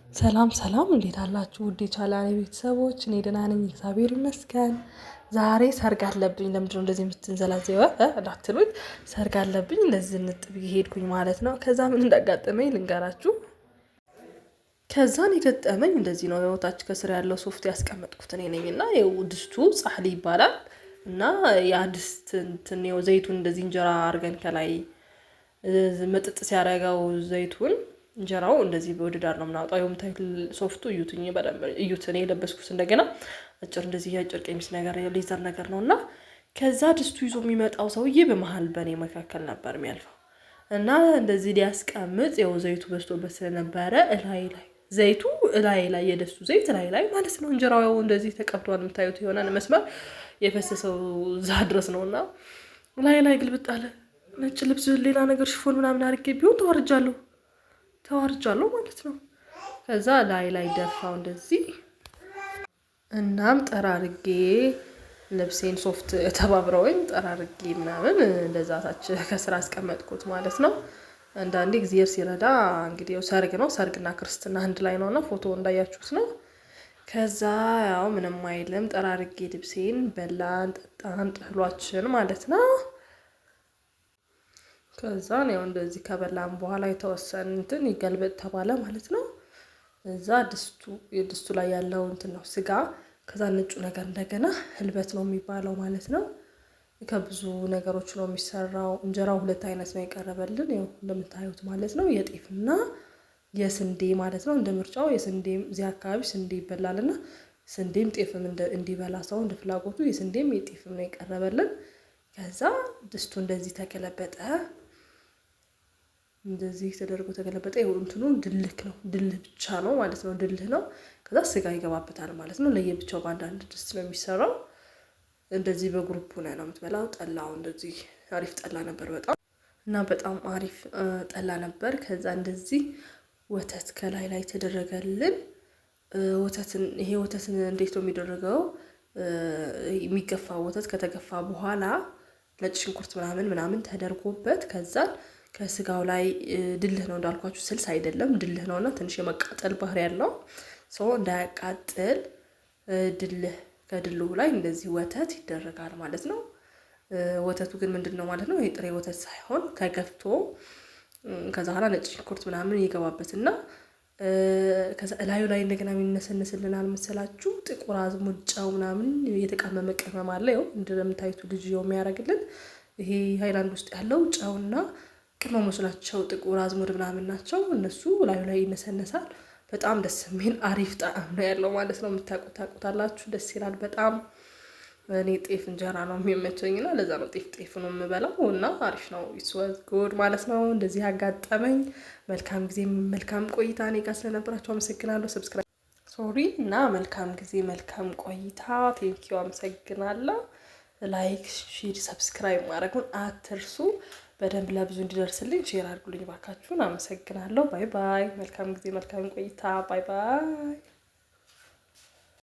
ሰላም ሰላም እንዴት አላችሁ ውዴ ቻናሌ ቤተሰቦች? እኔ ደህና ነኝ እግዚአብሔር ይመስገን። ዛሬ ሰርግ አለብኝ። ለምንድነው እንደዚህ የምትንዘላዘይው እንዳትሉኝ፣ ሰርግ አለብኝ እንደዚህ ንጥብ ሄድኩኝ ማለት ነው። ከዛ ምን እንዳጋጠመኝ ልንገራችሁ። ከዛን የገጠመኝ እንደዚህ ነው። ታች ከስር ያለው ሶፍት ያስቀመጥኩት እኔ ነኝ እና ይኸው ድስቱ ጻሕሊ ይባላል እና ያ ድስት እንትን ይኸው ዘይቱን እንደዚህ እንጀራ አድርገን ከላይ መጥጥ ሲያደርገው ዘይቱን እንጀራው እንደዚህ ወደ ዳር ነው የምናወጣው። ይኸውም ሶፍቱ እዩትኝ በደንብ እዩት። እኔ የለበስኩት እንደገና አጭር እንደዚህ ያጭር ቀሚስ ነገር ሌዘር ነገር ነው እና ከዛ ድስቱ ይዞ የሚመጣው ሰውዬ በመሀል በኔ መካከል ነበር የሚያልፈው እና እንደዚህ ሊያስቀምጥ ያው ዘይቱ በዝቶበት ስለነበረ እላይ ላይ ዘይቱ እላይ ላይ የደሱ ዘይት እላይ ላይ ማለት ነው። እንጀራው ያው እንደዚህ ተቀብቷል የምታዩት የሆነ መስመር የፈሰሰው እዛ ድረስ ነውና ላይ ግልብጥ አለ። ነጭ ልብስ ሌላ ነገር ሽፎን ምናምን አድርጌ ቢሆን ተዋርጃለሁ ማለት ነው። ከዛ ላይ ደፋው እንደዚህ። እናም ጠራርጌ ልብሴን ሶፍት ተባብረውኝ ጠራርጌ ምናምን እንደዛ ታች ከስራ አስቀመጥኩት ማለት ነው። አንዳንዴ እግዚአብሔር ሲረዳ እንግዲህ ያው ሰርግ ነው፣ ሰርግና ክርስትና አንድ ላይ ነውና ፎቶ እንዳያችሁት ነው። ከዛ ያው ምንም አይልም ጠራርጌ ልብሴን በላን ጠጣን ጥህሏችን ማለት ነው። ከዛ ነው እንደዚህ ከበላን በኋላ የተወሰነ እንትን ይገልበጥ ተባለ ማለት ነው። እዛ ድስቱ ላይ ያለው እንትን ነው ስጋ። ከዛ ነጩ ነገር እንደገና ህልበት ነው የሚባለው ማለት ነው። ከብዙ ነገሮች ነው የሚሰራው። እንጀራው ሁለት አይነት ነው የቀረበልን ያው እንደምታዩት ማለት ነው። የጤፍና የስንዴ ማለት ነው። እንደ ምርጫው የስንዴም እዚህ አካባቢ ስንዴ ይበላልና ስንዴም ጤፍም እንዲበላ ሰው እንደ ፍላጎቱ የስንዴም የጤፍም ነው የቀረበልን። ከዛ ድስቱ እንደዚህ ተገለበጠ። እንደዚህ ተደርጎ ተገለበጠ። ይሄው እንትኑ ድልህ ነው፣ ድልህ ብቻ ነው ማለት ነው። ድልህ ነው። ከዛ ስጋ ይገባበታል ማለት ነው። ለየብቻው በአንዳንድ ድስት ነው የሚሰራው። እንደዚህ በግሩፕ ነው የምትበላው። ጠላው እንደዚህ አሪፍ ጠላ ነበር በጣም እና በጣም አሪፍ ጠላ ነበር። ከዛ እንደዚህ ወተት ከላይ ላይ ተደረገልን። ይሄ ወተትን እንዴት ነው የሚደረገው? የሚገፋ ወተት ከተገፋ በኋላ ነጭ ሽንኩርት ምናምን ተደርጎበት ከዛ ከስጋው ላይ ድልህ ነው እንዳልኳችሁ፣ ስልስ አይደለም ድልህ ነውና ትንሽ የመቃጠል ባህሪ ያለው ሰው እንዳያቃጥል ድልህ ከድልሁ ላይ እንደዚህ ወተት ይደረጋል ማለት ነው። ወተቱ ግን ምንድነው ማለት ነው? ይሄ ጥሬ ወተት ሳይሆን ተገፍቶ ከዛ በኋላ ነጭ ሽንኩርት ምናምን ይገባበትና ከዛ እላዩ ላይ እንደገና የሚነሰንስልናል መሰላችሁ። ጥቁር አዝሙድ ጨው ምናምን የተቀመመ ቅመም አለ። ያው እንደምታዩት ልጅ የሚያደርግልን ይሄ ሃይላንድ ውስጥ ያለው ጨውና ቅመሞች ናቸው። ጥቁር አዝሙድ ምናምን ናቸው። እነሱ ላዩ ላይ ይነሰነሳል። በጣም ደስ የሚል አሪፍ ጣዕም ነው ያለው ማለት ነው። ታውቁታላችሁ። ደስ ይላል በጣም። እኔ ጤፍ እንጀራ ነው የሚመቸኝና ለዛ ነው ጤፍ ነው የምበላው እና አሪፍ ነው። ይስወዝ ጉድ ማለት ነው። እንደዚህ ያጋጠመኝ መልካም ጊዜ መልካም ቆይታ። እኔ ጋር ስለነበራችሁ አመሰግናለሁ። ሰብስክራይብ እና መልካም ጊዜ መልካም ቆይታ። ቴንኪው አመሰግናለሁ። ላይክ ሼር ሰብስክራይብ ማድረጉን አትርሱ። በደንብ ለብዙ እንዲደርስልኝ ሼር አድርጉልኝ ባካችሁን። አመሰግናለሁ። ባይ ባይ። መልካም ጊዜ መልካም ቆይታ። ባይ ባይ።